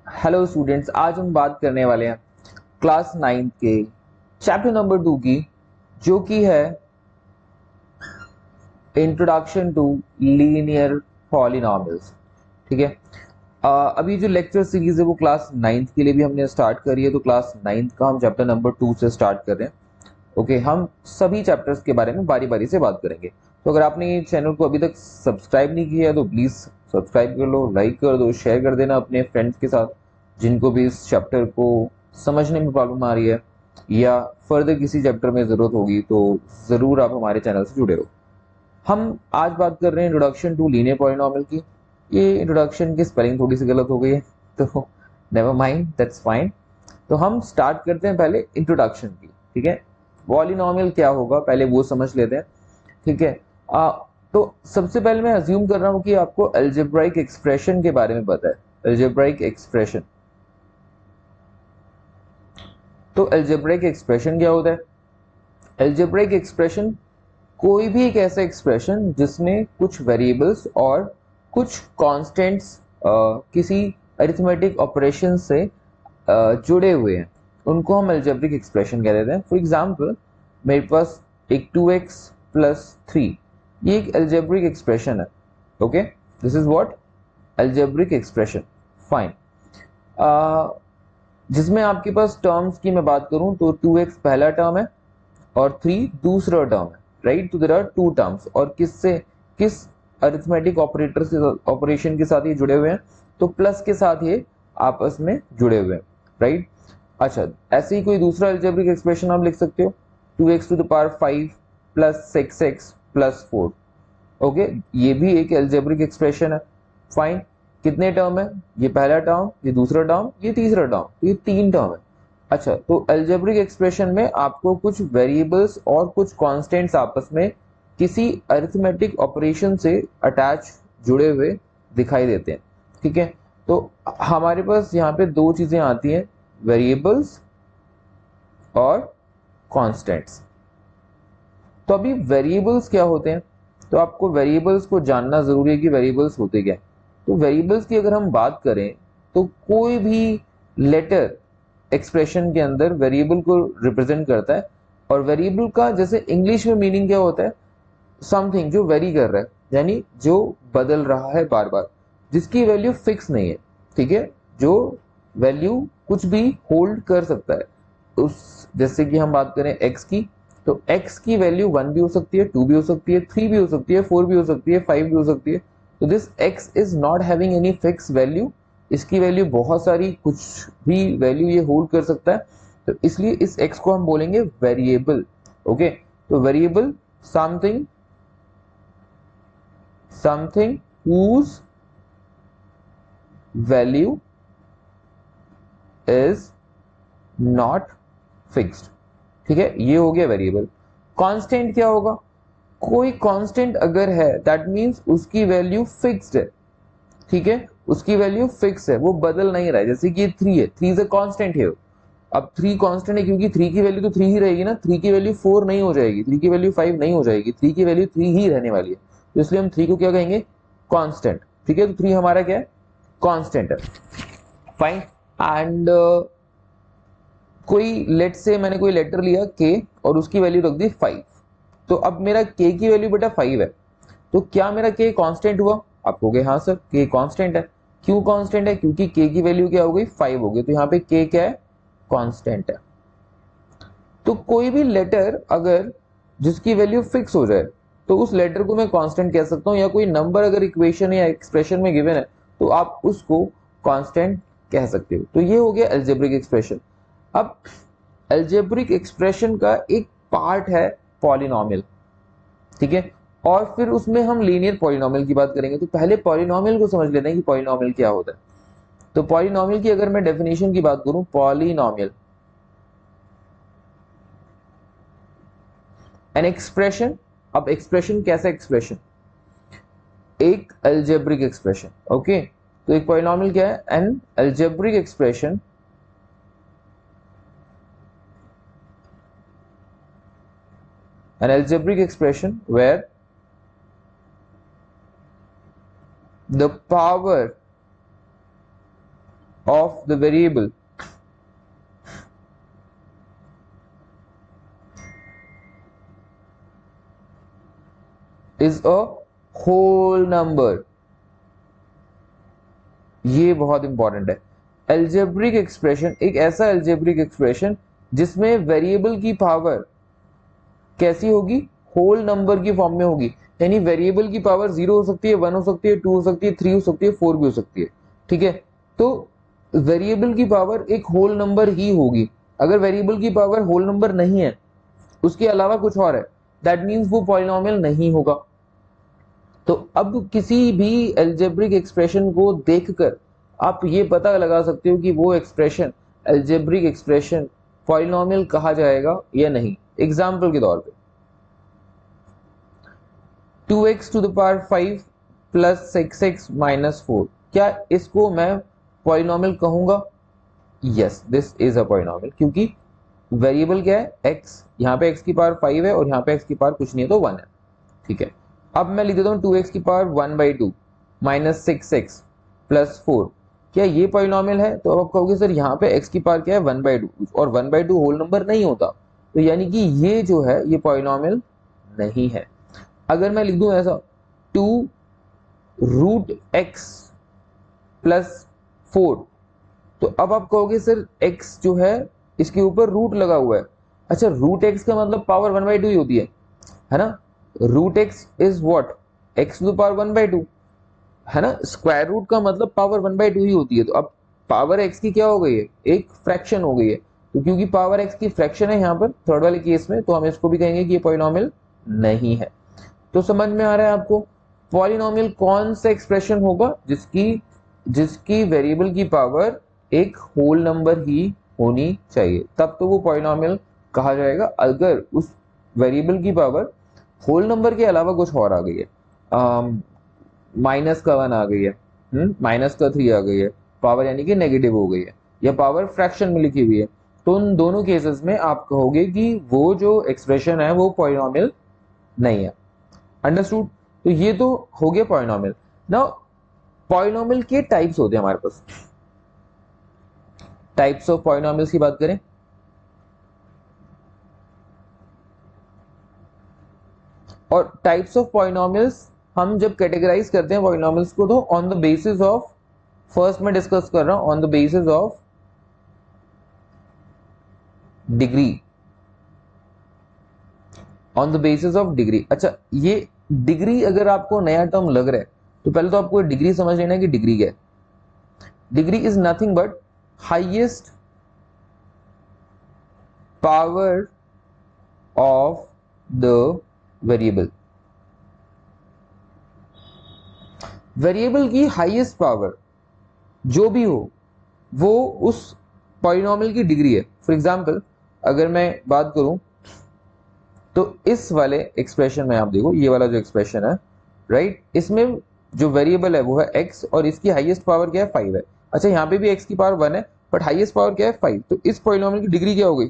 Hello students, आज हम बात करने वाले हैं क्लास 9 के चैप्टर नंबर 2 की, जो कि है इंट्रोडक्शन टू लीनियर पॉलिनॉमियल्स। ठीक है। अभी जो लेक्चर सीरीज है वो क्लास 9th के लिए भी हमने स्टार्ट करी है, तो क्लास 9th का हम चैप्टर नंबर 2 से स्टार्ट कर रहे हैं। ओके, हम सभी चैप्टर्स के बारे में बारी बारी से बात करेंगे। तो अगर आपने ये चैनल को अभी तक सब्सक्राइब नहीं किया है तो प्लीज़ सब्सक्राइब कर लो, लाइक कर दो, शेयर कर देना अपने फ्रेंड्स के साथ जिनको भी इस चैप्टर को समझने में प्रॉब्लम आ रही है या फर्दर किसी चैप्टर में ज़रूरत होगी तो ज़रूर आप हमारे चैनल से जुड़े रहो। हम आज बात कर रहे हैं इंट्रोडक्शन टू लीनियर पॉलिनॉमियल की। ये इंट्रोडक्शन की स्पेलिंग थोड़ी सी गलत हो गई है, तो नेवर माइंड, दैट्स फाइन। तो हम स्टार्ट करते हैं पहले इंट्रोडक्शन की। ठीक है, पॉलिनॉमियल क्या होगा पहले वो समझ लेते हैं। ठीक है। तो सबसे पहले मैं अज्यूम कर रहा हूँ कि आपको अलजेब्राइक एक्सप्रेशन के बारे में पता है। अलजेब्राइक एक्सप्रेशन, तो अलजेब्राइक एक्सप्रेशन क्या होता है? अलजेब्राइक एक्सप्रेशन कोई भी एक ऐसा एक्सप्रेशन जिसमें कुछ वेरिएबल्स और कुछ कांस्टेंट्स किसी अरिथमेटिक ऑपरेशन से जुड़े हुए हैं, उनको हम अलजेब्रिक एक्सप्रेशन कह देते हैं। फॉर एग्जांपल, मेरे पास एक 2x प्लस 3, ये एक अलजेब्रिक एक्सप्रेशन है। Okay, this is what algebraic expression. Fine. जिसमें आपके पास टर्म्स की मैं बात करूं तो 2x पहला टर्म है और 3 दूसरा टर्म है, राइट। तो देयर आर टू टर्म्स, और किस अरिथमेटिक ऑपरेटर से ऑपरेशन के साथ ये जुड़े हुए हैं? तो प्लस के साथ ये आपस में जुड़े हुए हैं, राइट। अच्छा, ऐसे ही कोई दूसरा अलजेब्रिक एक्सप्रेशन आप लिख सकते हो, 2x to the power 5 plus 6x plus 4। Okay, ये भी एक अलजेब्रिक एक्सप्रेशन है। फाइन। कितने टर्म है? ये पहला टर्म, ये दूसरा टर्म, ये तीसरा टर्म, तो ये 3 टर्म है। अच्छा, तो अलजेब्रिक एक्सप्रेशन में आपको कुछ वेरिएबल्स और कुछ कांस्टेंट्स आपस में किसी अरिथमेटिक ऑपरेशन से अटैच जुड़े हुए दिखाई देते हैं। ठीक है, तो हमारे पास यहाँ पे दो चीजें आती हैं, वेरिएबल्स और कांस्टेंट्स। तो अभी वेरिएबल्स क्या होते हैं? तो आपको वेरिएबल्स को जानना जरूरी है कि वेरिएबल्स होते क्या। तो वेरिएबल्स की अगर हम बात करें तो कोई भी लेटर एक्सप्रेशन के अंदर वेरिएबल को रिप्रेजेंट करता है। और वेरिएबल का जैसे इंग्लिश में मीनिंग क्या होता है? समथिंग जो वेरी कर रहा है, यानी जो बदल रहा है बार बार, जिसकी वैल्यू फिक्स नहीं है। ठीक है, जो वैल्यू कुछ भी होल्ड कर सकता है। उस जैसे कि हम बात करें x की, तो x की वैल्यू 1 भी हो सकती है, 2 भी हो सकती है, 3 भी हो सकती है, 4 भी हो सकती है, 5 भी हो सकती है। तो this x is not having any fix value. इसकी वैल्यू बहुत सारी, कुछ भी वैल्यू ये होल्ड कर सकता है। तो इसलिए इस x को हम बोलेंगे वेरिएबल। ओके, तो variable something something whose value is not fixed। ठीक है, ये हो गया वेरिएबल। कांस्टेंट क्या होगा? कोई कांस्टेंट अगर है दैट मींस उसकी वैल्यू फिक्स्ड है। ठीक है, उसकी वैल्यू फिक्स है, वो बदल नहीं रहा है। जैसे कि ये 3 है, 3 इज अ कांस्टेंट है। अब 3 कांस्टेंट है क्योंकि 3 की वैल्यू तो 3 ही रहेगी ना, 3 की वैल्यू 4 नहीं हो जाएगी, 3 की वैल्यू 5 नहीं हो जाएगी, 3 की वैल्यू 3 ही रहने वाली है। तो इसलिए हम 3 को क्या कहेंगे? कांस्टेंट। ठीक है, तो 3 हमारा क्या है? कांस्टेंट है। फाइन। एंड कोई लेट से मैंने कोई लेटर लिया के और उसकी वैल्यू रख दी 5। तो अब मेरा के की वैल्यू बेटा 5 है, तो क्या मेरा के कांस्टेंट हुआ? आप कहोगे हाँ सर, के कांस्टेंट है। क्यों कांस्टेंट है? क्योंकि के की वैल्यू क्या हो गई? 5 हो गई, तो यहाँ पे के क्या है? कांस्टेंट है। तो कोई भी लेटर अगर जिसकी वैल्यू फिक्स हो जाए तो उस लेटर को मैं कांस्टेंट कह सकता हूं, या कोई नंबर अगर इक्वेशन या एक्सप्रेशन में गिवन है तो आप उसको कांस्टेंट कह सकते हो। तो ये हो गया अलजेब्रिक एक्सप्रेशन। अब अलजेब्रिक एक्सप्रेशन का एक पार्ट है पॉलिनॉमियल। ठीक है, और फिर उसमें हम लीनियर पॉलिनॉमियल की बात करेंगे। तो पहले पॉलिनॉमियल को समझ लेते हैं कि पॉलिनॉमियल क्या होता है। तो पॉलिनॉमियल की अगर मैं डेफिनेशन की बात करूं, पॉलिनॉमियल एन एक्सप्रेशन। अब एक्सप्रेशन कैसा एक्सप्रेशन? एक अलजेब्रिक एक्सप्रेशन। ओके, तो एक पॉलिनॉमियल क्या है? N algebraic expression an algebraic expression where the power of the variable is a whole number. ये बहुत इंपॉर्टेंट है। एल्जेब्रिक एक्सप्रेशन एक ऐसा एल्जेब्रिक एक्सप्रेशन जिसमें वेरिएबल की पावर कैसी होगी, होल नंबर की फॉर्म में होगी। यानी वेरिएबल की पावर 0 हो सकती है, 1 हो सकती है, 2 हो सकती है, 3 हो सकती है, 4 भी हो सकती है। ठीक है, तो वेरिएबल की पावर एक होल नंबर ही होगी। अगर वेरिएबल की पावर होल नंबर नहीं है, उसके अलावा कुछ और है, दैट मीन्स वो पॉलिनोमियल नहीं होगा। तो अब किसी भी एल्जेब्रिक एक्सप्रेशन को देखकर आप ये पता लगा सकते हो कि वो एक्सप्रेशन एल्जेब्रिक एक्सप्रेशन पॉलिनोमियल कहा जाएगा या नहीं। एग्जाम्पल के तौर पे 2x to the power 5 plus 6x minus 4, क्या इसको मैं पॉलिनोमियल कहूंगा? Yes, this is a polynomial, क्योंकि वेरिएबल क्या है, x। यहाँ पे x की पावर 5 है और यहाँ पे x की पावर कुछ नहीं है तो 1 है। ठीक है, अब मैं लिख देता हूँ 2x की पावर 1/2 माइनस 6x प्लस 4, क्या ये पॉलिनोमियल है? तो अब आप कहोगे सर यहाँ पे x की पावर क्या है, 1/2, और 1/2 होल नंबर नहीं होता, तो यानी कि ये जो है ये पॉलिनोमियल नहीं है। अगर मैं लिख दूं ऐसा 2√x प्लस 4, तो अब आप कहोगे सर x जो है इसके ऊपर रूट लगा हुआ है। अच्छा, √x का मतलब पावर 1/2 ही होती है ना? √x is what, x to the power 1/2 है ना? स्क्वायर रूट का मतलब पावर 1/2 ही होती है। तो अब पावर x की क्या हो गई है, एक फ्रैक्शन हो गई है। तो क्योंकि पावर x की फ्रैक्शन है यहाँ पर थर्ड वाले केस में, तो हम इसको भी कहेंगे कि ये पॉलिनोमियल नहीं है। तो समझ में आ रहा है आपको, पॉलिनोमियल कौन सा एक्सप्रेशन होगा जिसकी वेरिएबल की पावर एक होल नंबर ही होनी चाहिए, तब तो वो पॉलिनोमियल कहा जाएगा। अगर उस वेरिएबल की पावर होल नंबर के अलावा कुछ और आ गई है, माइनस का 1 आ गई है, माइनस का 3 आ गई है, पावर यानी कि नेगेटिव हो गई है, या पावर फ्रैक्शन में लिखी हुई है, तो उन दोनों केसेस में आप कहोगे कि वो जो एक्सप्रेशन है वो पॉलिनोमियल नहीं है। अंडरस्टूड? तो ये तो हो गया पॉलिनोमियल। नाउ पॉलिनोमियल के टाइप्स होते हैं हमारे पास। टाइप्स ऑफ पॉलिनोमियल्स की बात करें, और टाइप्स ऑफ पॉलिनोमियल्स हम जब कैटेगराइज करते हैं पॉलिनोमियल्स को, तो on the basis of, first मैं डिस्कस कर रहा हूं on the basis of degree, on the basis of degree. अच्छा, ये डिग्री अगर आपको नया टर्म लग रहा है तो पहले तो आपको डिग्री समझ लेना है कि डिग्री क्या है। Degree is nothing but highest power of the variable. Variable की हाईएस्ट पावर जो भी हो वो उस पॉलिनोमियल की डिग्री है। फॉर एग्जांपल अगर मैं बात करूं तो इस वाले एक्सप्रेशन में आप देखो, ये वाला जो एक्सप्रेशन है राइट, इसमें जो वेरिएबल है वो है x और इसकी हाईएस्ट पावर क्या है, 5 है। अच्छा, यहाँ पे भी x की पावर 1 है बट हाईएस्ट पावर क्या है, 5। तो इस पॉलिनोमियल की डिग्री क्या हो गई,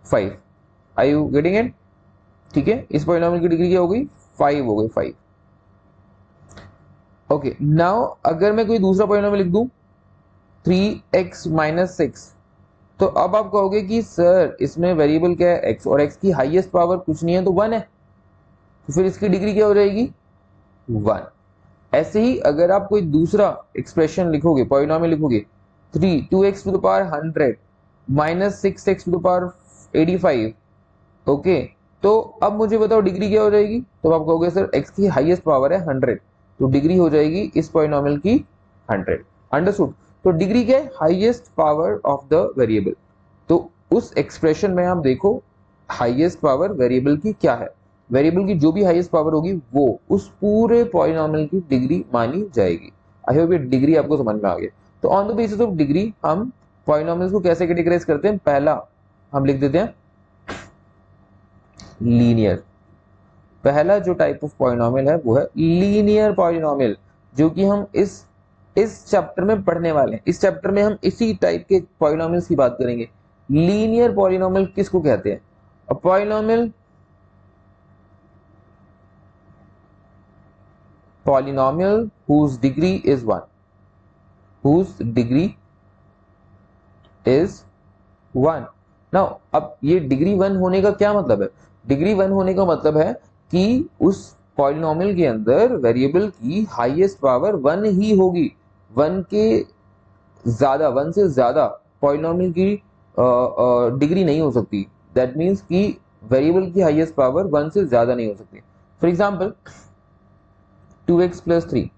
5। Are you getting it? ठीक है, इस पॉलिनोमियल की डिग्री क्या हो गई, 5 हो गई, 5। ओके, नाउ अगर मैं कोई दूसरा पॉलिनोमियल लिख दूं 3x माइनस 6, तो अब आप कहोगे कि सर इसमें वेरिएबल क्या है, x, और x की हाईएस्ट पावर कुछ नहीं है तो 1 है, तो फिर इसकी डिग्री क्या हो जाएगी, 1। ऐसे ही अगर आप कोई दूसरा एक्सप्रेशन लिखोगे, पॉलिनोमियल लिखोगे 2x to the power 100 minus 6x to the power 85, okay, तो अब मुझे बताओ डिग्री क्या हो जाएगी। तो आप कहोगे सर x की हाईएस्ट पावर है 100, तो डिग्री हो जाएगी इस पॉलिनोमियल की 100। अंडरस्टूड? तो डिग्री क्या है, highest power of the variable. तो उस एक्सप्रेशन में आप देखो हाईएस्ट पावर वेरिएबल की क्या है, वेरिएबल की जो भी हाईएस्ट पावर होगी वो उस पूरे पॉलिनोमियल की डिग्री मानी जाएगी। आई होप ये डिग्री आपको समझ में आ गया। तो on the basis of degree हम पॉलिनोमियल्स को कैसे कैटेगराइज करते हैं, पहला हम लिख देते हैं लीनियर। पहला जो टाइप ऑफ पॉलिनोमियल है वो है लीनियर पॉलिनोमियल, जो कि हम इस चैप्टर में पढ़ने वाले हैं। इस चैप्टर में हम इसी टाइप के पॉलिनोमियल्स की बात करेंगे। लीनियर पॉलिनोमियल किसको कहते हैं, a polynomial whose degree is 1। whose degree is 1। Now अब ये डिग्री 1 होने का क्या मतलब है? डिग्री 1 होने का मतलब है कि उस पॉलिनोमियल के अंदर वेरिएबल की हाईएस्ट पावर 1 ही होगी। 1 से ज्यादा पॉलिनोमियल की डिग्री नहीं हो सकती। दैट मीन्स कि वेरिएबल की हाईएस्ट पावर 1 से ज्यादा नहीं हो सकती। फॉर एग्जाम्पल 2x प्लस 3,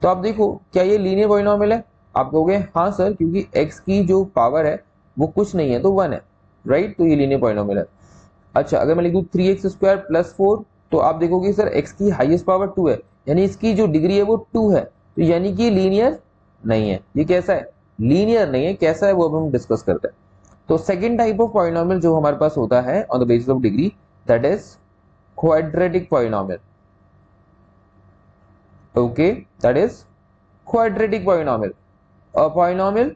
तो आप देखो क्या ये लीनियर पॉलिनोमियल है? आप कहोगे हाँ सर, क्योंकि x की जो पावर है वो कुछ नहीं है तो 1 है, राइट? तो ये लीनियर पॉलिनोमियल है। अच्छा, अगर मैं लिख दूं 3x स्क्वायर प्लस 4, तो आप देखोगे सर x की हाईएस्ट पावर 2 है, यानी इसकी जो डिग्री है वो 2 है, तो यानी कि लीनियर नहीं है। ये कैसा है? लीनियर नहीं है। कैसा है वो अब हम डिस्कस करते हैं। तो सेकेंड टाइप ऑफ पॉलिनोमियल जो हमारे पास होता है on the basis of degree, that is quadratic polynomial. Okay, that is quadratic polynomial. A polynomial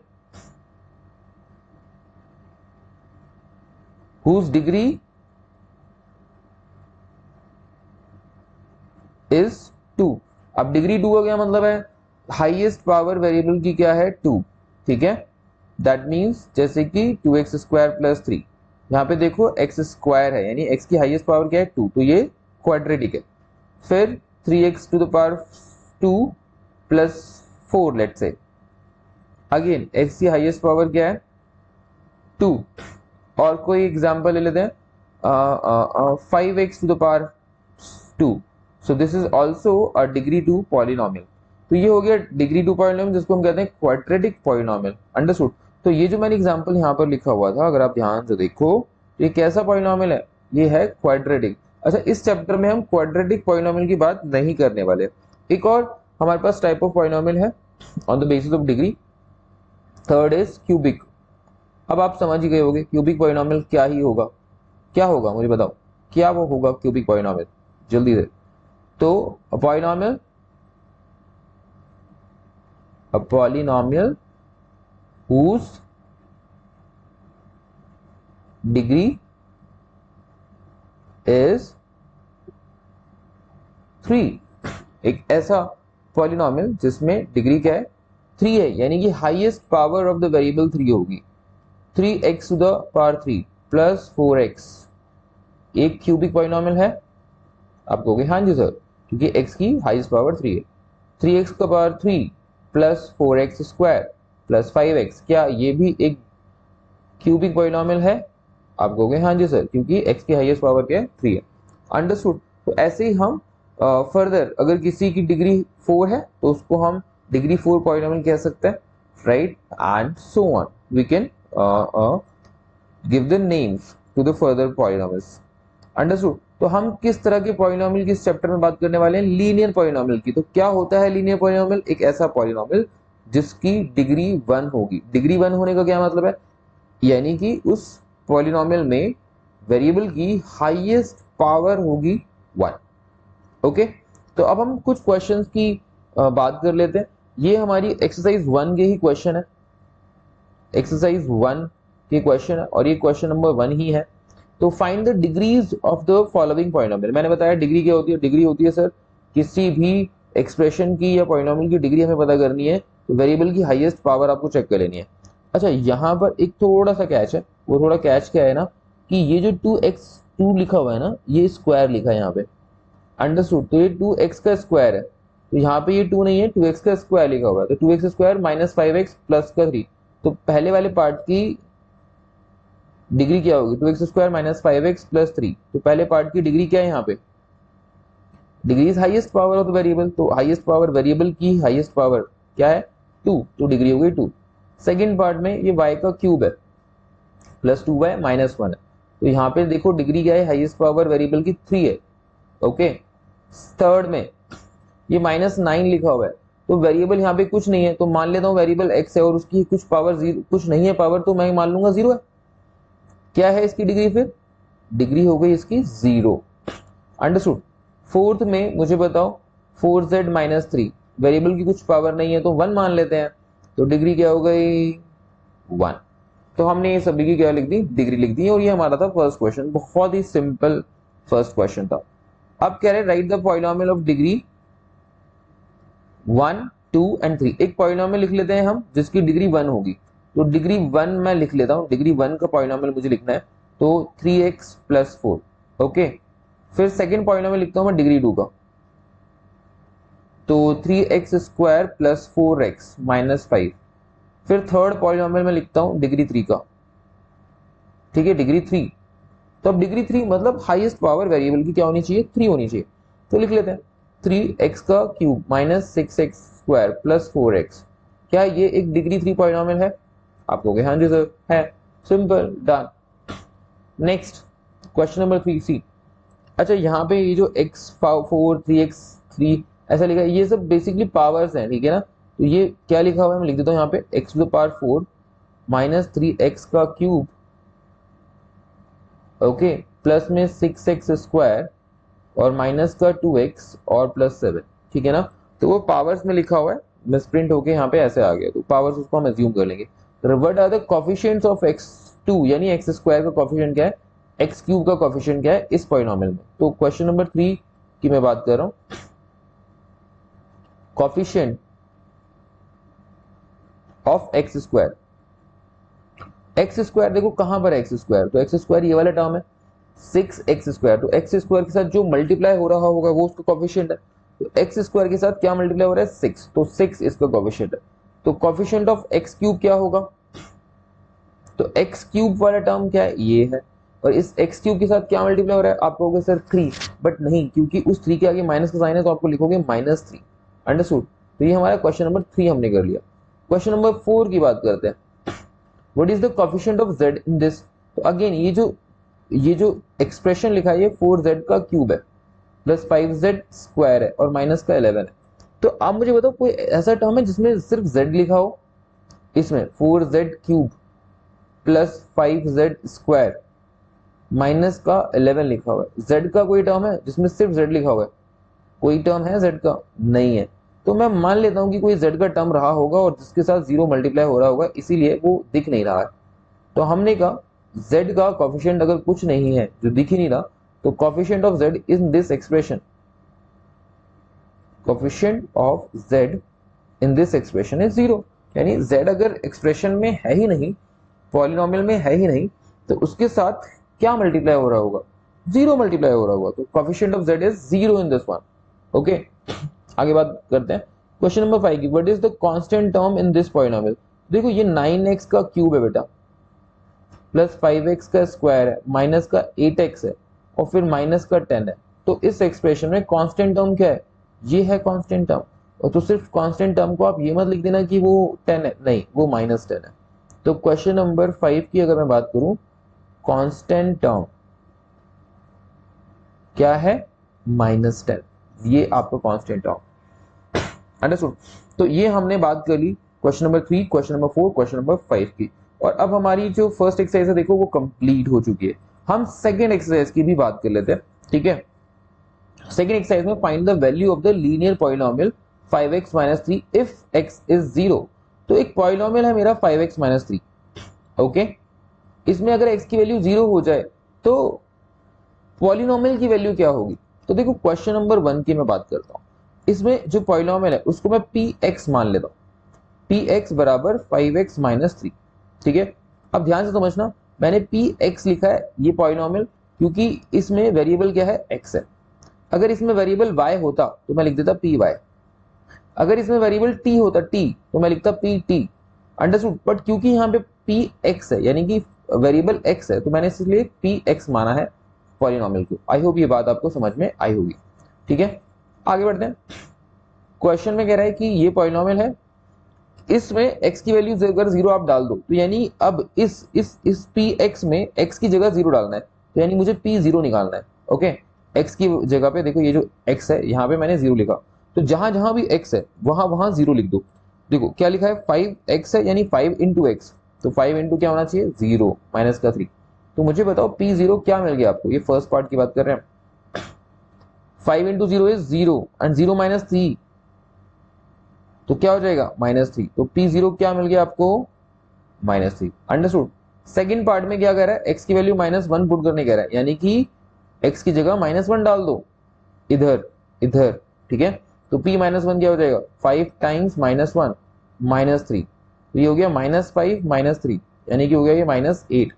whose degree is 2। अब डिग्री 2 का क्या मतलब है? हाईएस्ट पावर वेरिएबल की क्या है? 2। ठीक है, दैट मीन्स जैसे कि 2x स्क्वायर प्लस 3, यहाँ पे देखो x स्क्वायर है, यानी x की हाईएस्ट पावर क्या है? 2, तो ये क्वाड्रेटिक है। फिर 3x to the power 2 plus 4, let's say again x की हाईएस्ट पावर क्या है? 2। और कोई एग्जांपल ले लेते हैं, 5x to the power 2, so this is also a degree 2 polynomial. तो ये हो गया डिग्री 2 पॉलिनोमियल, जिसको हम कहते हैं क्वाड्रेटिक पॉलिनोमियल। अंडरस्टूड? तो ये जो मैंने एग्जांपल यहाँ पर लिखा हुआ था, अगर आप ध्यान से देखो, ये कैसा पॉलिनोमियल है? ये है क्वाड्रेटिक। अच्छा, इस चैप्टर में हम क्वाड्रेटिक पॉलिनोमियल की बात नहीं करने वाले। एक और हमारे पास टाइप ऑफ पॉलिनोमियल है on the basis of degree, third is cubic. अब आप समझ ही गए होंगे क्यूबिक पॉलिनोमियल क्या ही होगा। क्या होगा मुझे बताओ, क्या वो होगा क्यूबिक पॉलिनोमियल? जल्दी से। तो a polynomial whose degree is 3। एक ऐसा पॉलिनोमियल जिसमें डिग्री क्या है? 3 है, यानी कि highest power of the variable 3 होगी। 3x to the power 3 plus 4x एक क्यूबिक पॉलिनोमियल है? आप कहोगे हाँ जी सर, क्योंकि x की हाईएस्ट पावर 3 है। 3x का power 3 plus 4x square plus 5x, क्या ये भी एक क्यूबिक पॉलिनोमियल है? आप कहोगे हाँ जी सर, क्योंकि x की हाईएस्ट पावर क्या है? 3 है। अंडरस्टूड? तो ऐसे ही हम फर्दर अगर किसी की डिग्री 4 है तो उसको हम डिग्री 4 पॉलिनोमियल कह सकते हैं, right? And so on we can give the names to the further polynomials. Understood? तो हम किस तरह के पॉलिनोमियल की इस चैप्टर में बात करने वाले हैं? लीनियर पॉलिनोमियल की। तो क्या होता है लीनियर पॉलिनोमियल? एक ऐसा पॉलिनोमियल जिसकी डिग्री 1 होगी। डिग्री 1 होने का क्या मतलब है? यानी कि उस पॉलिनोमियल में वेरिएबल की हाईएस्ट पावर होगी 1। ओके, तो अब हम कुछ क्वेश्चंस की बात कर लेते हैं। ये हमारी एक्सरसाइज 1 के ही क्वेश्चन है, एक्सरसाइज 1 के क्वेश्चन है, और ये क्वेश्चन नंबर 1 ही है। तो find the degrees of the following polynomial. मैंने बताया डिग्री क्या होती है। डिग्री होती है सर किसी भी एक्सप्रेशन की या पॉलिनोमियल की डिग्री हमें पता करनी है तो वेरिएबल की हाईएस्ट पावर आपको चेक कर लेनी है। अच्छा, यहाँ पर एक थोड़ा सा कैच है। वो थोड़ा कैच क्या है ना, कि ये जो 2x2 लिखा हुआ है ना, ये स्क्वायर लिखा है यहाँ पे। अंडरस्टूड? तो ये 2x का स्क्वायर है, तो यहाँ पे ये 2 नहीं है, 2x का स्क्वायर लिखा हुआ है। तो 2x square minus 5x plus का 3, तो पहले वाले पार्ट की डिग्री क्या होगी? 2x square minus 5x plus 3। तो पहले पार्ट की डिग्री क्या है यहाँ पे? Degree is highest power of the variable. तो हाईएस्ट पावर वेरिएबल की हाईएस्ट पावर क्या है? 2, तो डिग्री हो गई 2। सेकेंड पार्ट में ये y का क्यूब है प्लस 2y माइनस 1 है, तो यहाँ पे देखो डिग्री क्या है? हाईएस्ट पावर वेरिएबल की 3 है। ओके, थर्ड में ये -9 लिखा हुआ है, तो वेरिएबल यहाँ पे कुछ नहीं है, तो मान लेता हूँ वेरिएबल x है और उसकी कुछ पावर 0 कुछ नहीं है पावर, तो मैं मान लूंगा 0 है। क्या है इसकी डिग्री? फिर डिग्री हो गई इसकी 0। अंडरस्टूड? फोर्थ में मुझे बताओ 4z माइनस 3, वेरिएबल की कुछ पावर नहीं है तो 1 मान लेते हैं, तो डिग्री क्या हो गई? 1। तो हमने ये सभी की क्या लिख दी? डिग्री लिख दी। और ये हमारा था फर्स्ट क्वेश्चन, बहुत ही सिंपल फर्स्ट क्वेश्चन था। अब कह रहे right the polynomial of degree 1 2 and 3। एक पॉलिनोमियल लिख लेते हैं हम जिसकी डिग्री 1 होगी, तो डिग्री 1 मैं लिख लेता हूँ, डिग्री 1 का पॉलिनोमियल मुझे लिखना है, तो 3x प्लस 4। ओके, फिर सेकेंड पॉलिनोमियल लिखता हूँ मैं डिग्री 2 का, तो 3x square plus 4x minus 5। फिर थर्ड पॉलिनोमियल में लिखता हूँ डिग्री 3 का, ठीक है, डिग्री 3। तो अब डिग्री 3 मतलब हाईएस्ट पावर वेरिएबल की क्या होनी चाहिए, 3 होनी चाहिए। तो लिख लेते हैं 3x का cube minus 6x square plus 4x। क्या ये एक डिग्री 3 पॉलिनोमियल है? आप कहोगे हाँ जी सर है, simple, done. Next question number 3 सी। अच्छा, यहाँ पे ये जो x4 3x3 ऐसा लिखा है, ये सब बेसिकली पावर्स हैं, ठीक है ना। तो ये क्या लिखा हुआ है मैं लिख देता हूँ यहाँ पे, x to the power 4 minus 3x का क्यूब, ओके, प्लस में 6x स्क्वायर और माइनस का 2x और प्लस 7, ठीक है ना। तो वो पावर्स में लिखा हुआ है, मिसप्रिंट होके यहाँ पे ऐसे आ गया, तो पावर्स उसको हम एज्यूम कर लेंगे। What are the coefficients of x2, यानी x स्क्वायर का कोफिशिएंट क्या है, x क्यूब का कोफिशिएंट क्या है इस पॉलिनोमियल में। तो क्वेश्चन नंबर 3 की मैं बात कर रहा हूँ, coefficient of x square. X square देखो कहां पर है एक्स स्क्वायर, तो एक्स स्क्वायर ये वाला टर्म है 6x स्क्वायर, तो एक्स स्क्वायर के साथ जो मल्टीप्लाई हो रहा होगा वो उसका कोफिशिएंट है। तो एक्स स्क्वायर के साथ क्या मल्टीप्लाई हो रहा है, 6, तो 6 इसका कोफिशिएंट है। तो कोफिशिएंट ऑफ एक्स क्यूब क्या होगा, तो एक्स क्यूब वाला टर्म क्या है, ये है, और इस एक्स क्यूब के साथ क्या मल्टीप्लाई हो रहा है, आप कहोगे सर 3, बट नहीं, क्योंकि उस 3 के आगे माइनस का साइन है, तो आपको लिखोगे -3। अंडरस्टूड। तो ये हमारा क्वेश्चन नंबर 3 हमने कर लिया। क्वेश्चन नंबर 4 की बात करते हैं, what is the coefficient of z in this. तो अगेन ये जो एक्सप्रेशन लिखा है ये 4z का क्यूब है प्लस 5z स्क्वायर है और माइनस का 11 है। तो आप मुझे बताओ कोई ऐसा टर्म है जिसमें सिर्फ z लिखा हो, इसमें 4z cube plus 5z square minus का 11 लिखा हुआ है, z का कोई टर्म है जिसमें सिर्फ z लिखा हुआ है, कोई टर्म है z का, नहीं है। तो मैं मान लेता हूं कि कोई z का टर्म रहा होगा और जिसके साथ 0 मल्टीप्लाई हो रहा होगा, इसीलिए वो दिख नहीं रहा है। तो हमने कहा z का कोफिशिएंट अगर कुछ नहीं है, जो दिख ही नहीं रहा, तो coefficient of z in this expression, coefficient of z in this expression is 0। यानी z अगर एक्सप्रेशन में है ही नहीं, पॉलिनोमियल में है ही नहीं, तो उसके साथ क्या मल्टीप्लाई हो रहा होगा, 0 मल्टीप्लाई हो रहा होगा। तो coefficient of z is 0 in this one. Okay, आगे बात करते हैं क्वेश्चन नंबर 5 की, what is the constant term in this polynomial. देखो ये 9x का क्यूब है बेटा, प्लस 5x का स्क्वायर है, माइनस का 8x है और फिर माइनस का 10 है। तो इस एक्सप्रेशन में कांस्टेंट टर्म क्या है, ये है कांस्टेंट टर्म। और तो सिर्फ कांस्टेंट टर्म को आप ये मत लिख देना कि वो 10 है, नहीं, वो -10 है। तो क्वेश्चन नंबर 5 की अगर मैं बात करूं, कांस्टेंट टर्म क्या है, -10, ये आपका कांस्टेंट टर्म। अंडरस्टूड। तो ये हमने बात कर ली question number 3, question number 4, question number 5 की। और अब हमारी जो फर्स्ट एक्सरसाइज है देखो वो कंप्लीट हो चुकी है। हम सेकेंड एक्सरसाइज की भी बात कर लेते हैं, ठीक है। सेकेंड एक्सरसाइज में find the value of the linear polynomial 5x - 3 if x is 0। तो एक पॉलिनोमियल है मेरा 5x - 3, ओके। इसमें अगर x की वैल्यू 0 हो जाए तो पॉलिनोमियल की वैल्यू क्या होगी। तो देखो क्वेश्चन नंबर 1 की मैं बात करता हूं, इसमें जो पॉलिनोमियल है उसको मैं px मान लेता हूं, px बराबर 5x - 3, ठीक है। अब ध्यान से समझना, मैंने px लिखा है ये पॉलिनोमियल, क्योंकि इसमें वेरिएबल क्या है, x है। अगर इसमें वेरिएबल y होता तो मैं लिख देता py, अगर इसमें वेरिएबल t होता t तो मैं लिखता pt, अंडरस्टूड। बट क्योंकि यहाँ पे px है यानी कि वेरिएबल x है, तो मैंने इसलिए px माना है पॉलिनोमियल को। आई होप ये बात आपको समझ में आई होगी, ठीक है। आगे बढ़ते हैं, क्वेश्चन में कह रहा है कि ये पॉलिनोमियल है, इसमें x की वैल्यू अगर 0 आप डाल दो, तो यानी अब इस px में x की जगह 0 डालना है, तो यानी मुझे p0 निकालना है, ओके। x की जगह पे देखो ये जो x है यहाँ पे मैंने 0 लिखा, तो जहां जहां भी x है वहां वहां 0 लिख दो। देखो क्या लिखा है, 5x है यानी 5 × x, तो 5 × क्या होना चाहिए, 0 माइनस का 3। तो मुझे बताओ p0 क्या मिल गया आपको, ये फर्स्ट पार्ट की बात कर रहे हैं। 5 × 0 इज 0 एंड 0 - 3, तो क्या हो जाएगा, -3। तो p0 क्या मिल गया आपको, -3, अंडरस्टूड। सेकंड पार्ट में क्या कह रहा है, x की वैल्यू -1 पुट करने कह रहा है, यानी कि x की जगह -1 डाल दो इधर इधर, ठीक है। तो p माइनस वन क्या हो जाएगा, 5 times minus one minus three, तो ये हो गया -5 -3 यानी कि हो गया ये -8।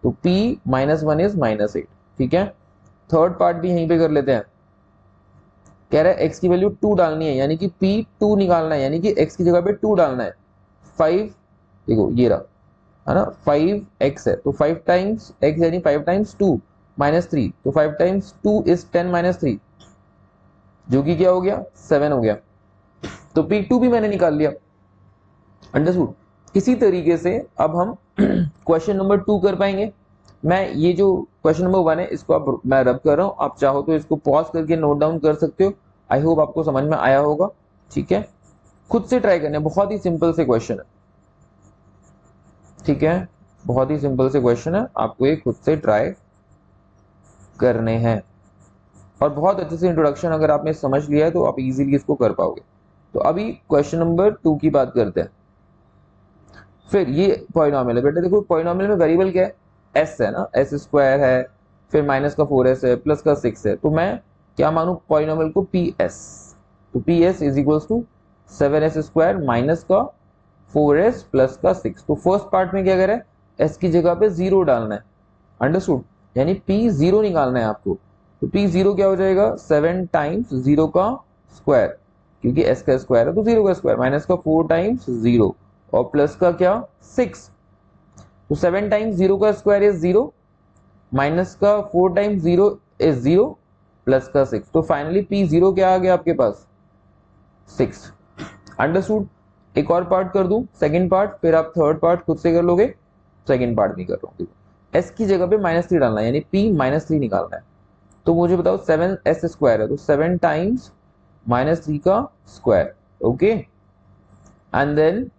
तो p माइनस वन इज -8। ठीक है, थर्ड पार्ट भी यहीं पे कर लेते हैं। कह रहा है x की वैल्यू 2 डालनी है, यानी कि p 2 निकालना है, यानी कि x की जगह पे 2 डालना है। 5 देखो ये रहा है ना, 5x है तो 5 टाइम्स x यानी 5 टाइम्स 2 -3, तो 5 टाइम्स 2 इज 10 -3 जो कि क्या हो गया 7 हो गया। तो p2 भी मैंने निकाल लिया। अंडरस्टूड। इसी तरीके से अब हम क्वेश्चन नंबर 2 कर पाएंगे। मैं ये जो क्वेश्चन नंबर 1 है इसको आप मैं रब कर रहा हूं, आप चाहो तो इसको पॉज करके नोट डाउन कर सकते हो। आई होप आपको समझ में आया होगा। ठीक है, खुद से ट्राई करना है, बहुत ही सिंपल से क्वेश्चन है। ठीक है, बहुत ही सिंपल से क्वेश्चन है, आपको ये खुद से ट्राई करने हैं और बहुत अच्छे से इंट्रोडक्शन अगर आपने समझ लिया है तो आप इजीली इसको कर पाओगे। तो अभी क्वेश्चन नंबर 2 की बात करते हैं। फिर ये पॉलिनोमियल है बेटा, देखो पॉलिनोमियल में वेरिएबल क्या है, s है ना, s स्क्वायर है, फिर माइनस का 4s है, प्लस का 6 है, तो मैं क्या मानू पॉलिनोमियल को ps। तो ps is equals to 7s square minus का 4s प्लस का 6। तो फर्स्ट पार्ट में क्या करें, s की जगह पे 0 डालना है। अंडरस्टूड, यानी p 0 निकालना है आपको। तो p 0 क्या हो जाएगा, 7 टाइम्स 0 का स्क्वायर, क्योंकि s का स्क्वायर है तो 0 का स्क्वायर, माइनस का 4 टाइम्स 0 और प्लस का क्या 6। तो 7 टाइम्स 0 का स्क्वायर इज 0, माइनस का 4 टाइम्स 0 इज 0, प्लस का 6। तो फाइनली p 0 क्या आ गया आपके पास 6। अंडरस्टूड। एक और पार्ट कर दूं, सेकंड पार्ट, फिर आप थर्ड पार्ट खुद से कर लोगे। सेकंड पार्ट नहीं कर रहा हूं, s की जगह पे -3 डालना है, यानी p -3 निकालना है। तो मुझे बताओ 7s स्क्वायर है तो 7 टाइम्स -3 का square, okay, and then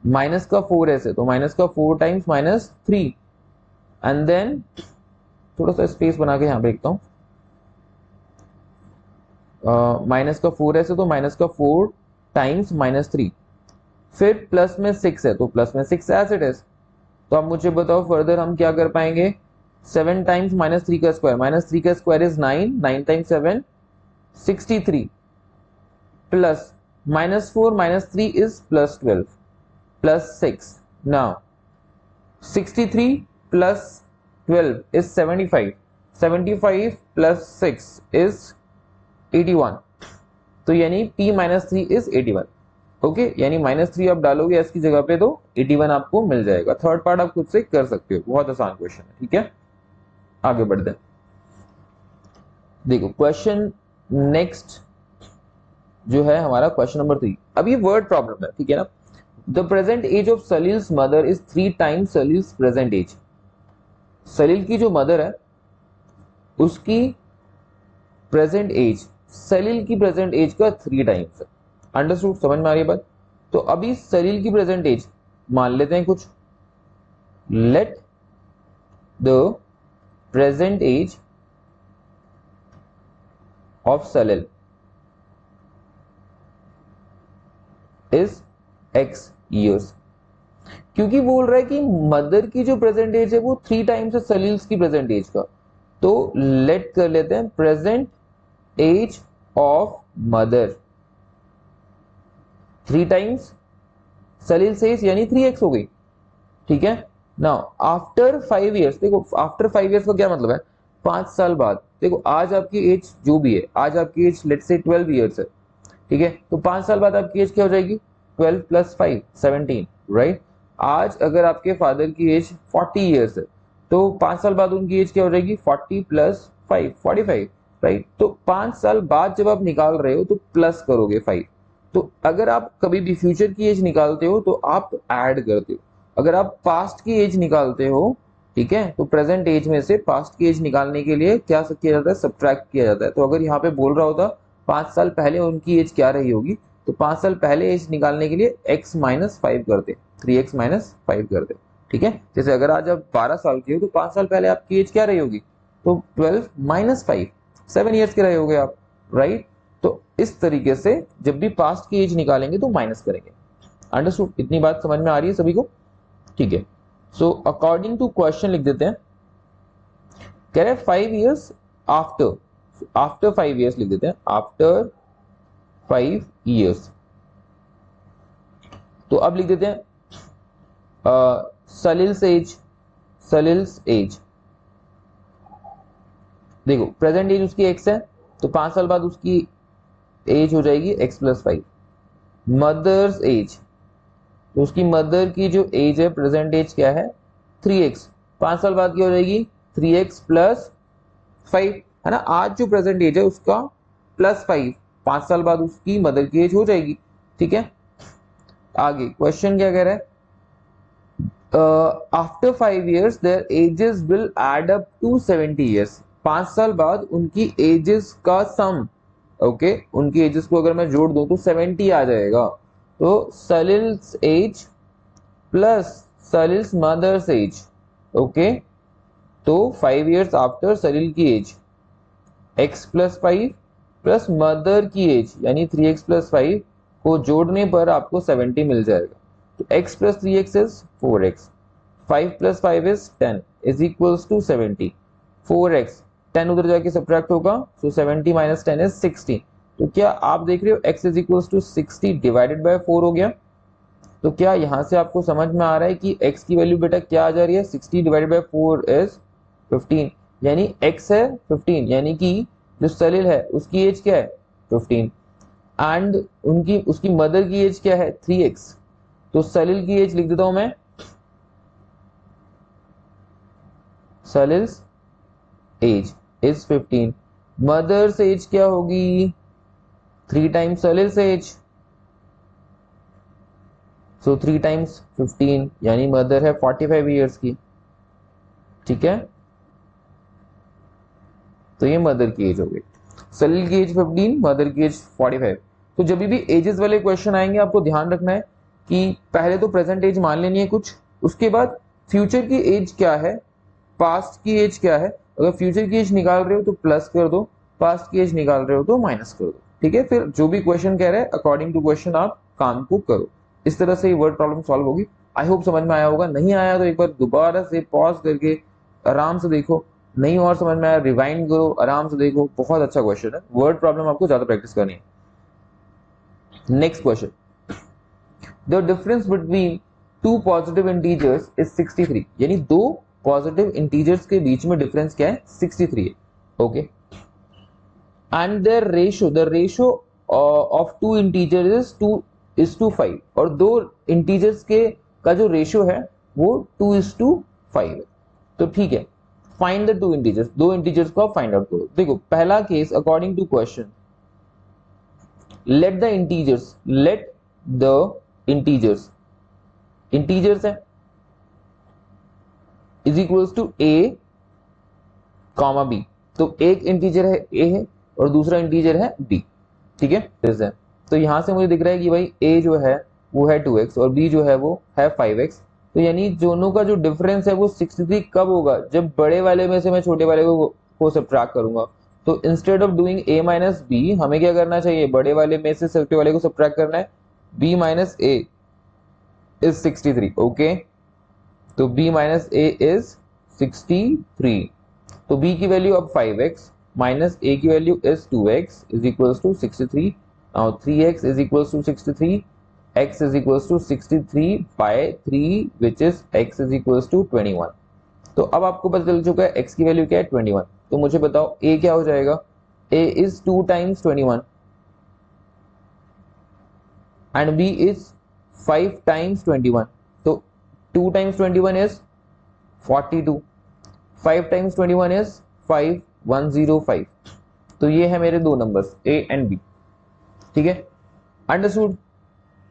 minus का 4s है तो माइनस का 4 टाइम्स -3, एंड देन थोड़ा सा स्पेस बना के यहां पे लिखता हूं, माइनस का 4s है तो माइनस का 4 टाइम्स -3, फिर प्लस में 6 है तो प्लस में 6 एज इट इज। तो अब मुझे बताओ फर्दर हम क्या कर पाएंगे, 7 टाइम्स -3 का स्क्वायर, -3 का square is 9, 9 times 7 63, plus -4 -3 is +12 plus 6. Now 63 plus 12 is 75. 75 plus 6 is 81. तो यानी p minus 3 is 81. ओके, यानी -3 आप डालोगे s की जगह पे तो 81 आपको मिल जाएगा। थर्ड पार्ट आप खुद से कर सकते हो, बहुत आसान क्वेश्चन है। ठीक है, आगे बढ़ते हैं। देखो क्वेश्चन नेक्स्ट जो है हमारा क्वेश्चन नंबर 3। अब ये वर्ड प्रॉब्लम है, ठीक है ना। The present age of Salil's mother is 3 times Salil's present age. सलील की जो मदर है उसकी प्रेजेंट एज सलील की प्रेजेंट एज का 3 टाइम्स है। अंडरस्टूड, समझ में आ रही है बात। तो अभी सलील की प्रेजेंट एज मान लेते हैं कुछ, let the present age of Salil is x years। क्योंकि बोल रहा है कि मदर की जो प्रेजेंट एज है वो 3 टाइम्स है सलील्स की प्रेजेंट एज का, तो लेट कर लेते हैं present age of mother 3 times Salil's age यानी 3x हो गई। ठीक है, नाउ आफ्टर 5 इयर्स, देखो आफ्टर 5 इयर्स का क्या मतलब है, 5 साल बाद। देखो आज आपकी एज जो भी है, आज आपकी एज लेट से 12 इयर्स है, ठीक है, तो 5 साल बाद आपकी एज क्या हो जाएगी, 12 + 5 17, राइट। आज अगर आपके फादर की एज 40 इयर्स है तो 5 साल बाद उनकी एज क्या हो जाएगी, 40 + 5 45, राइट। तो 5 साल बाद जब आप निकाल रहे हो तो प्लस करोगे 5। तो अगर आप कभी भी फ्यूचर की एज निकालते हो तो आप ऐड करते हो, अगर आप पास्ट की एज निकालते हो, ठीक है, तो प्रेजेंट एज में से पास्ट की एज निकालने के लिए क्या किया जाता है, सब्ट्रैक्ट किया जाता है। तो अगर यहाँ पे बोल रहा होता 5 साल पहले उनकी एज क्या रही होगी, तो 5 साल पहले एज निकालने के लिए x - 5 करते, 3x - 5 करते। ठीक है, जैसे अगर आज आप 12 साल के हो तो 5 साल पहले आपकी एज क्या रही होगी, तो 12 - 5 7 ईयर्स के रहे होगे आप, राइट। तो इस तरीके से जब भी पास्ट की एज निकालेंगे तो माइनस करेंगे। अंडरस्टूड, इतनी बात समझ में आ रही है सभी को। ठीक है, सो अकॉर्डिंग टू क्वेश्चन लिख देते हैं, कह रहे 5 इयर्स आफ्टर, आफ्टर 5 इयर्स लिख देते हैं, आफ्टर 5 years। तो अब लिख देते हैं सलिल्स एज। देखो प्रेजेंट एज उसकी x है, तो 5 साल बाद उसकी एज हो जाएगी x प्लस 5। मदर्स एज, तो उसकी मदर की जो एज है प्रेजेंट एज क्या है 3x, 5 साल बाद क्या हो जाएगी 3x प्लस 5, है ना। आज जो प्रेजेंट एज है उसका प्लस 5, 5 साल बाद उसकी मदर की एज हो जाएगी, ठीक है। आगे क्वेश्चन क्या कह रहा है, after 5 years their ages will add up to 70 years। 5 साल बाद उनकी एजेस का सम, ओके, उनकी एजेस को अगर मैं जोड़ दूं तो 70 आ जाएगा। तो Salil's age plus Salil's mother's age, okay, तो 5 years आफ्टर सलिल की age x plus 5 plus mother की एज यानी 3x प्लस 5 को जोड़ने पर आपको 70 मिल जाएगा। तो x plus 3x is 4x, 5 plus 5 is 10 is equals to 70। 4x 10 उधर जाके सब्ट्रैक्ट होगा, सो 70 माइनस 10 इज 60। तो क्या आप देख रहे हो x is equals to 60 divided by 4 हो गया। तो क्या यहां से आपको समझ में आ रहा है कि x की वैल्यू बेटा क्या आ जा रही है, 60 डिवाइडेड बाय 4 इज 15, यानी x है 15, यानी कि जो सलिल है उसकी एज क्या है 15 एंड उनकी उसकी मदर की एज क्या है 3x। तो सलिल की एज लिख देता हूं मैं, सलिल्स एज इज 15, मदर्स एज क्या होगी 3 टाइम्स सलिल्स एज, सो 3 टाइम्स 15 यानी मदर है 45 ईयर्स की, ठीक है। तो ये मदर की एज हो गई, सलिल की एज 15, मदर की एज 45। तो जब भी एजेस वाले क्वेश्चन आएंगे आपको ध्यान रखना है कि पहले तो प्रेजेंट एज मान लेनी है कुछ, उसके बाद फ्यूचर की एज क्या है, पास्ट की एज क्या है। अगर फ्यूचर की एज निकाल रहे हो तो प्लस कर दो, पास्ट की एज निकाल रहे हो तो माइनस कर दो, ठीक है। फिर जो भी क्वेश्चन कह रहे हैं अकॉर्डिंग टू क्वेश्चन आप काम को करो। इस तरह से वर्ड प्रॉब्लम सॉल्व होगी। आई होप समझ में आया होगा, नहीं आया तो एक बार दोबारा से पॉज करके आराम से देखो, नहीं और समझ में आया रिवाइंड करो, आराम से देखो। बहुत अच्छा क्वेश्चन है, वर्ड प्रॉब्लम आपको ज्यादा प्रैक्टिस करनी है। Next question, the difference between two positive integers is 63, यानी दो पॉजिटिव इंटीजर्स के बीच में डिफरेंस क्या है 63 है, okay. And their ratio, the ratio of two integers is two 5, और दो इंटीजर्स के का जो रेशियो है वो 2:5 है। तो ठीक है, फाइंड द टू इंटीजर्स, दो इंटीजर्स को आप फाइंड आउट करो। देखो पहला case according to question, let the integers integers है is equals to a comma b। तो एक इंटीजर है a है और दूसरा इंटीजर है b, ठीक है। तो यहां से मुझे दिख रहा है कि भाई a जो है वो है 2x और b जो है वो है 5x। तो यानी दोनों का जो डिफरेंस है वो 63 कब होगा, जब बड़े वाले में से मैं छोटे वाले को सब्ट्रैक्ट करूंगा। तो instead of doing a minus b हमें क्या करना चाहिए, बड़े वाले में से छोटे वाले को सब्ट्रैक्ट करना है। b minus a is 63, okay. तो b माइनस a इज 63। तो b की वैल्यू अब 5x माइनस a की value is 2x is equals to 63। Now 3x is equals to 63, x is equals to 63 by 3 which is x is equals to 21। तो अब आपको पता चल चुका है x की वैल्यू क्या है 21। तो मुझे बताओ a क्या हो जाएगा, a is 2 times 21 and b is 5 times 21। तो 2 टाइम्स 21 is 42, 5 टाइम्स 21 is 5105। तो ये है मेरे दो नंबर्स a एंड b, ठीक है, अंडरस्टूड,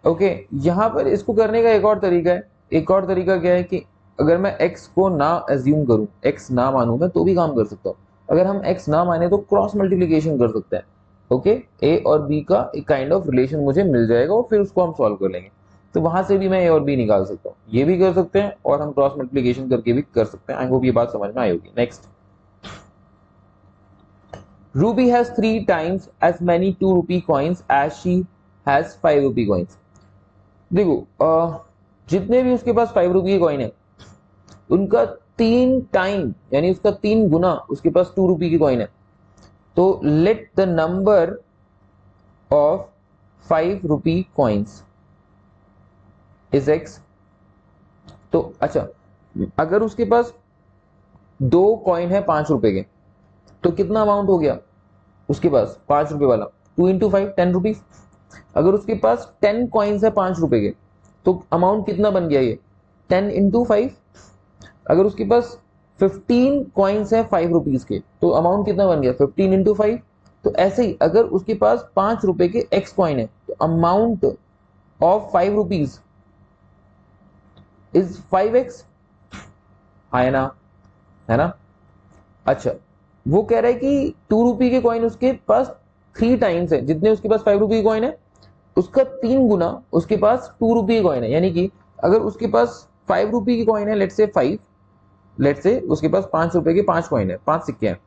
ओके। यहां पर इसको करने का एक और तरीका है। एक और तरीका क्या है कि अगर मैं x को ना एज्यूम करूं, x ना मानूं मैं, तो भी काम कर सकता हूं। अगर हम x ना माने तो क्रॉस मल्टीप्लीकेशन कर सकते हैं, ओके। a और b का एक काइंड ऑफ रिलेशन मुझे मिल जाएगा और फिर उसको हम सॉल्व कर लेंगे। तो वहां से भी मैं ए और बी निकाल सकता हूँ, ये भी कर सकते हैं और हम क्रॉस मल्टीप्लिकेशन करके भी कर सकते हैं। आई होप ये बात समझ में आई होगी। Next, Ruby has 3 times as many 2 rupee coins as she has 5 rupee coins. देखो जितने भी उसके पास 5 रुपी के कॉइन है उनका 3 टाइम यानी उसका 3 गुना उसके पास 2 रुपी की कॉइन है। तो let the number of ₹5 coins is x. तो अच्छा, अगर उसके पास 2 कॉइन है ₹5 के, तो कितना अमाउंट हो गया उसके पास ₹5 वाला? 2 × 5 ₹10। अगर उसके पास 10 कॉइन्स है ₹5 के, तो अमाउंट कितना बन गया ये? 10 × 5। अगर उसके पास 15 कॉइन्स है ₹5 के, तो अमाउंट कितना बन गया? 15 × 5। तो ऐसे ही अगर उसके पास ₹5 के एक्स कॉइन है, तो अमाउंट ऑफ ₹5 इज 5x, है ना? है ना? अच्छा, वो कह रहा है कि ₹2 के कॉइन उसके पास 3 टाइम्स है, जितने उसके पास ₹5 के कॉइन है उसका 3 गुना उसके पास ₹2 के कॉइन है। यानी कि अगर उसके पास ₹5 की कॉइन है, लेट्स से 5, लेट्स से उसके पास ₹5 के 5 कॉइन है, 5 सिक्के हैं,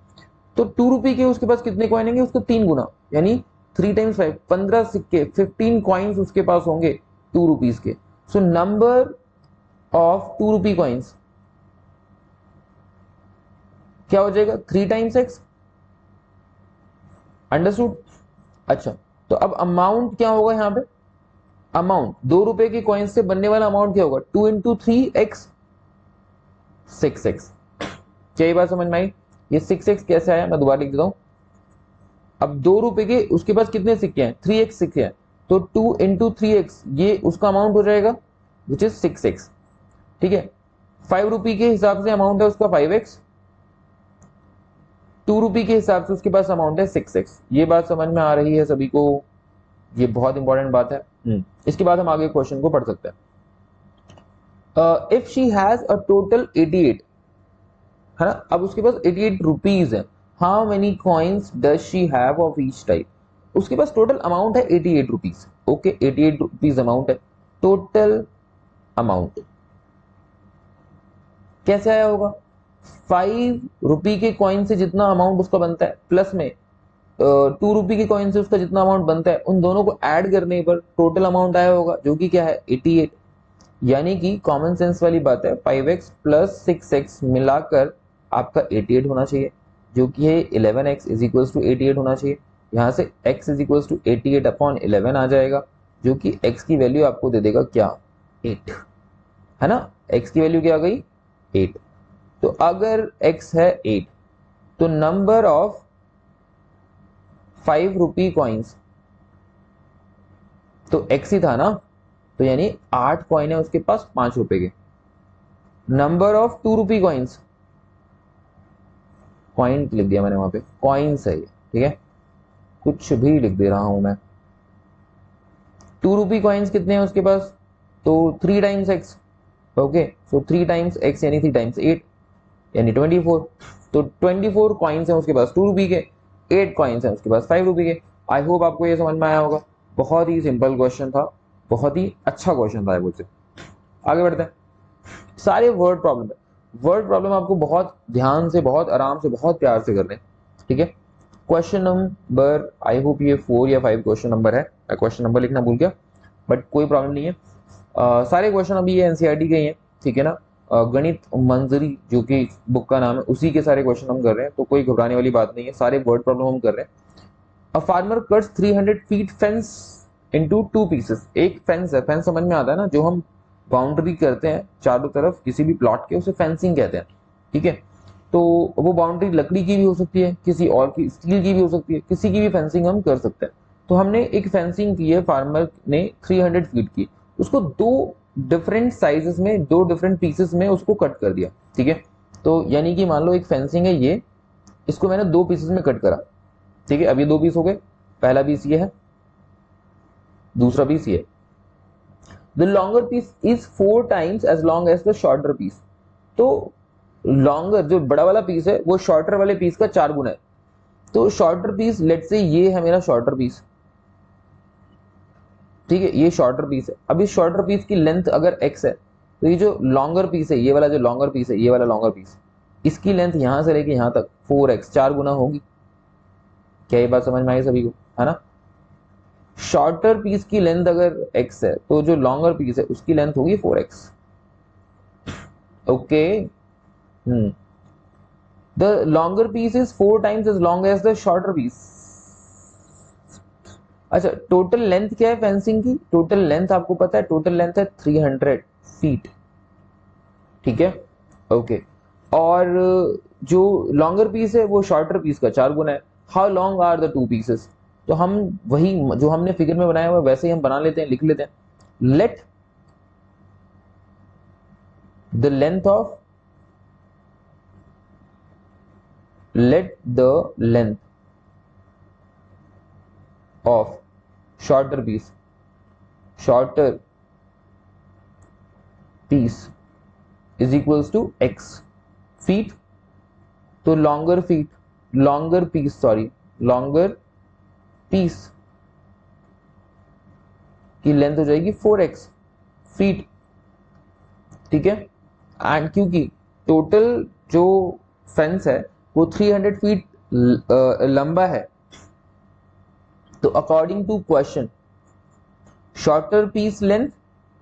तो ₹2 के उसके पास कितने कॉइन होंगे? उसको 3 गुना, यानी 3 × 5, 15 सिक्के, 15 कॉइन्स उसके पास होंगे ₹2 के। सो नंबर ऑफ ₹2 कॉइन्स क्या हो जाएगा? 3 × x। अंडरस्टूड? अच्छा, तो अब अमाउंट क्या होगा यहाँ पे? अमाउंट ₹2 के कॉइन से बनने वाला अमाउंट क्या होगा? 2 × 3x, 6x। क्या ये बात समझ में आई? ये 6x कैसे आया मैं दोबारा लिख देता हूं। अब ₹2 के उसके पास कितने सिक्के हैं? 3x सिक्के हैं, तो 2 × 3x ये उसका अमाउंट हो जाएगा, विच इज 6x। ठीक है, ₹5 के हिसाब से अमाउंट है उसका 5x, ₹2 के हिसाब से उसके पास अमाउंट है 6x। ये बात समझ में आ रही है सभी को? ये बहुत इंपॉर्टेंट बात है। इसके बाद हम आगे क्वेश्चन को पढ़ सकते हैं। If she has a total 88, है ना? अब उसके पास 88 रुपीज है। How many coins does she have of each type? उसके पास टोटल अमाउंट है 88 रुपीज। ओके, 88 रुपीज अमाउंट है, टोटल अमाउंट कैसे आया होगा? ₹5 के कॉइन से जितना अमाउंट उसका बनता है, प्लस में ₹2 के कॉइन से उसका जितना अमाउंट बनता है, उन दोनों को ऐड करने पर टोटल अमाउंट आया होगा, जो कि क्या है? 88। यानी कि कॉमन सेंस वाली बात है, 5x + 6x मिलाकर आपका 88 होना चाहिए, जो कि है 11x इज इक्वल टू 88 होना चाहिए। यहाँ से x इज इक्वल टू 88/11 आ जाएगा, जो कि x की वैल्यू आपको दे देगा क्या? 8, है ना? x की वैल्यू क्या आ गई? 8। तो अगर x है 8, तो नंबर ऑफ ₹5 कॉइन्स तो x ही था ना, तो यानी 8 कॉइन है उसके पास ₹5 के। नंबर ऑफ ₹2 कॉइन्स, कॉइन लिख दिया मैंने वहां पे, कॉइन्स है ये, ठीक है, कुछ भी लिख दे रहा हूं मैं। ₹2 कॉइन्स कितने हैं उसके पास? तो 3 × x। ओके, सो 3 × x यानी 3 × 8 यानी 24। तो 24 कॉइन्स हैं उसके पास ₹2 के, 8 कॉइन्स हैं उसके पास ₹5 के। आई होप आपको ये समझ में आया होगा। बहुत ही सिंपल क्वेश्चन था, बहुत ही अच्छा क्वेश्चन था मुझसे। आगे बढ़ते हैं। सारे वर्ड प्रॉब्लम है, वर्ड प्रॉब्लम आपको बहुत ध्यान से, बहुत आराम से, बहुत प्यार से करने, ठीक है। क्वेश्चन नंबर, आई होप ये 4 या 5 क्वेश्चन नंबर है, मैं क्वेश्चन नंबर लिखना भूल गया, बट कोई प्रॉब्लम नहीं है। सारे क्वेश्चन अभी ये एनसीईआरटी के ही हैं, ठीक है ना। गणित मंजरी जो कि बुक का नाम है, उसी के सारे क्वेश्चन हम कर रहे हैं, तो कोई घबराने वाली बात नहीं है, सारे वर्ड प्रॉब्लम हम कर रहे हैं। A farmer cuts 300 feet fence into 2 pieces. एक फेंस है, फेंस समझ में आता है ना, जो हम बाउंड्री करते हैं चारों तरफ किसी भी प्लॉट के, उसे फेंसिंग कहते हैं, ठीक है। तो वो बाउंड्री लकड़ी की भी हो सकती है, किसी और की स्टील की भी हो सकती है, किसी की भी फेंसिंग हम कर सकते हैं। तो हमने एक फेंसिंग की है, फार्मर ने 300 फीट की, उसको 2 डिफरेंट साइजेस में, 2 डिफरेंट पीसेस में उसको कट कर दिया, ठीक है। तो यानी कि मान लो एक फेंसिंग है ये, इसको मैंने 2 पीसेस में कट करा, ठीक है। अब ये 2 पीस हो गए, पहला पीस ये है, दूसरा पीस ये। The longer piece is 4 times as long as the shorter piece. तो लॉन्गर जो बड़ा वाला पीस है वो शॉर्टर वाले पीस का 4 गुना है। तो शॉर्टर पीस, लेट्स से ये है मेरा शॉर्टर पीस, ठीक है, ये शॉर्टर पीस है। अब इस शॉर्टर पीस की लेंथ अगर x है, तो ये जो लॉन्गर पीस है, ये वाला जो लॉन्गर पीस है, ये वाला लॉन्गर पीस, इसकी लेंथ यहां से लेके यहां तक 4x, 4 गुना होगी। क्या ये बात समझ में आई सभी को, है ना। शॉर्टर पीस की लेंथ अगर x है, तो जो लॉन्गर पीस है उसकी लेंथ होगी 4x। Okay, the longer piece is 4 times as long as the shorter piece. अच्छा, टोटल लेंथ क्या है फेंसिंग की? टोटल लेंथ आपको पता है, टोटल लेंथ है 300 फीट, ठीक है, ओके। और जो लॉन्गर पीस है वो शॉर्टर पीस का 4 गुना है। How long are the two pieces? तो हम वही जो हमने फिगर में बनाया हुआ है वैसे ही हम बना लेते हैं, लिख लेते हैं। Let the length of let the length of shorter piece is equals to x feet। तो longer piece की लेंथ हो जाएगी 4x फीट, ठीक है। एंड क्योंकि टोटल जो फेंस है वो 300 फीट लंबा है, तो according to question shorter piece length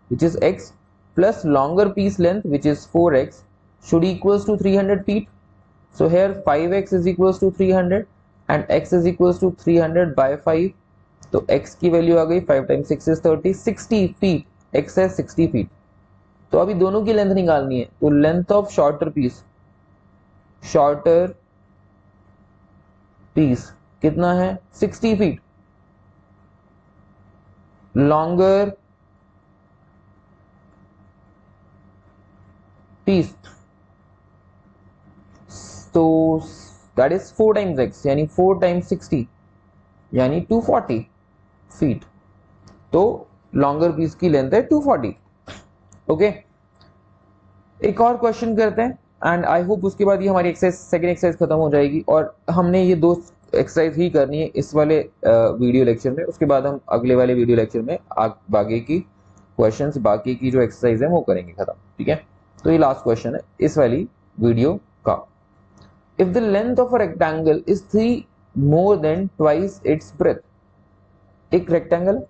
which is x plus longer piece length which is 4x should equals to 300 feet. So here 5x is equals to 300 and x is equals to 300 by 5. तो x की value आ गई 5 times 6 is 30, 60 feet, x है 60 feet। तो अभी दोनों की length निकालनी है, तो लेंथ ऑफ शॉर्टर पीस कितना है 60 फीट, लॉन्गर पीस तो दैट इज 4 टाइम्स x यानी 4 टाइम्स 60 यानी 240 फीट। तो लॉन्गर पीस की लेंथ है 240, ओके। एक और क्वेश्चन करते हैं एंड आई होप उसके बाद ये हमारी एक्सरसाइज सेकंड एक्सरसाइज खत्म हो जाएगी और हमने ये दो एक्सरसाइज ही करनी है इस वाले वीडियो लेक्चर में। उसके बाद हम अगले वाले वीडियो लेक्चर में बाकी की क्वेश्चंस, बाकी की जो एक्सरसाइज है वो करेंगे खत्म, ठीक है। तो ये लास्ट क्वेश्चन है इस वाली वीडियो का। If the length of a rectangle is 3 more than twice its breath. एक रेक्टेंगल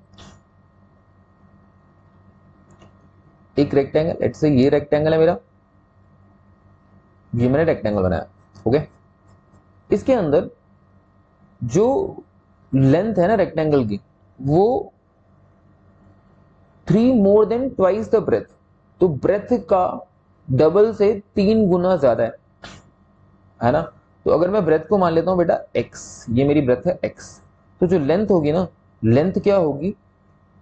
लेट्स से ये रेक्टेंगल है मेरा, ये मैंने रेक्टेंगल बनाया, ओके। इसके अंदर जो लेंथ है ना रेक्टेंगल की वो 3 more than twice the breadth, तो ब्रेथ का डबल से 3 गुना ज्यादा है ना। तो अगर मैं ब्रेथ को मान लेता हूं बेटा x, ये मेरी ब्रेथ है x, तो जो लेंथ होगी ना, लेंथ क्या होगी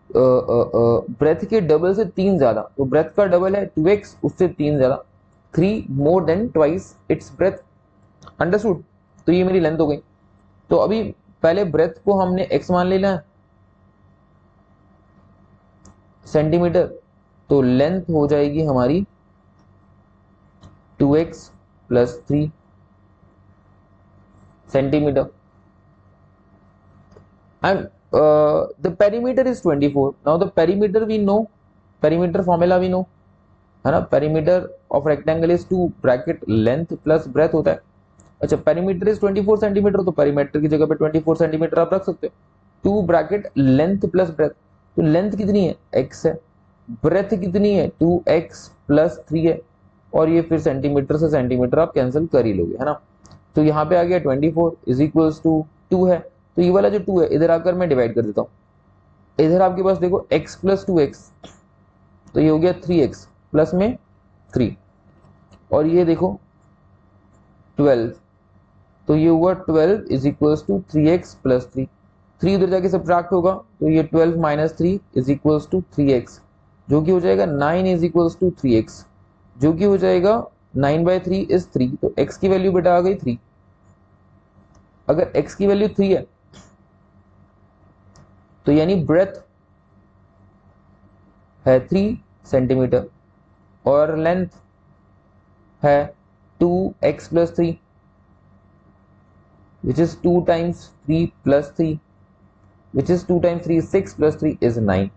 ब्रेथ के डबल से 3 ज्यादा। तो ब्रेथ का डबल है 2x, उससे 3 ज्यादा, 3 more than twice its breath, understood. तो ये मेरी लेंथ हो गई। तो अभी पहले ब्रेथ को हमने x मान लेना है सेंटीमीटर, तो लेंथ हो जाएगी हमारी 2x plus 3 centimetre and the perimeter is 24। now the perimeter we know, perimeter formula we know है ना, perimeter of rectangle is 2 bracket length plus breadth होता है। अच्छा, पेरीमीटर इज 24 सेंटीमीटर, तो पेरीमीटर की जगह पे 24 सेंटीमीटर आप रख सकते हो। 2 ब्रैकेट लेंथ प्लस ब्रेथ, तो लेंथ कितनी है x है, ब्रेथ कितनी है 2x प्लस 3 है, और ये फिर सेंटीमीटर से सेंटीमीटर आप कैंसिल कर ही लोगे, है ना। तो यहाँ पे आ गया 24 इज इक्वल्स टू 2 है, तो ये वाला जो 2 है इधर आकर मैं डिवाइड कर देता हूँ। इधर आपके पास देखो x प्लस 2x, तो ये हो गया 3x प्लस में 3, और ये देखो 12, तो ये हुआ 12 is equals to 3x plus 3, 3 उधर जाके सब्ट्रैक्ट होगा, तो ये 12 minus 3 is equals to 3x, जो कि हो जाएगा 9 इज इक्वल्स टू 3x, जो कि हो जाएगा 9 बाई 3 इज 3। तो x की वैल्यू बेटा आ गई 3। अगर x की वैल्यू 3 है तो यानी ब्रेथ है 3 सेंटीमीटर और लेंथ है 2x plus 3 which is 2 times 3 plus 3 which is 2 times 3 is 6 plus 3 is 9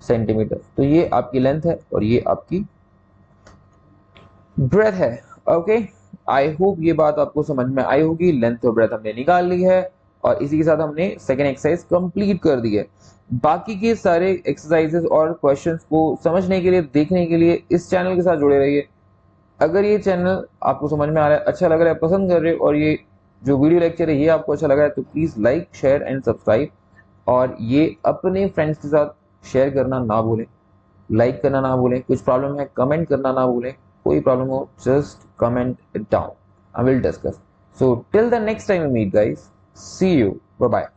centimetre. तो ये आपकी लेंथ है और ये आपकी ब्रेथ है, ओके। आई होप ये बात आपको समझ में आई होगी। लेंथ और ब्रेथ हमने निकाल ली है और इसी के साथ हमने सेकेंड एक्सरसाइज कंप्लीट कर दी है। बाकी के सारे एक्सरसाइजेस और क्वेश्चंस को समझने के लिए, देखने के लिए इस चैनल के साथ जुड़े रहिए। अगर ये चैनल आपको समझ में आ रहा है, अच्छा लग रहा है, पसंद कर रहे हो, और ये जो वीडियो लेक्चर है ये आपको अच्छा लगा है, तो please like, share and subscribe. और ये अपने फ्रेंड्स के साथ शेयर करना ना भूलें, लाइक करना ना भूलें, कुछ प्रॉब्लम है कमेंट करना ना भूलें, कोई प्रॉब्लम हो just comment it down, I will discuss. So till the next time we meet guys, see you, bye bye.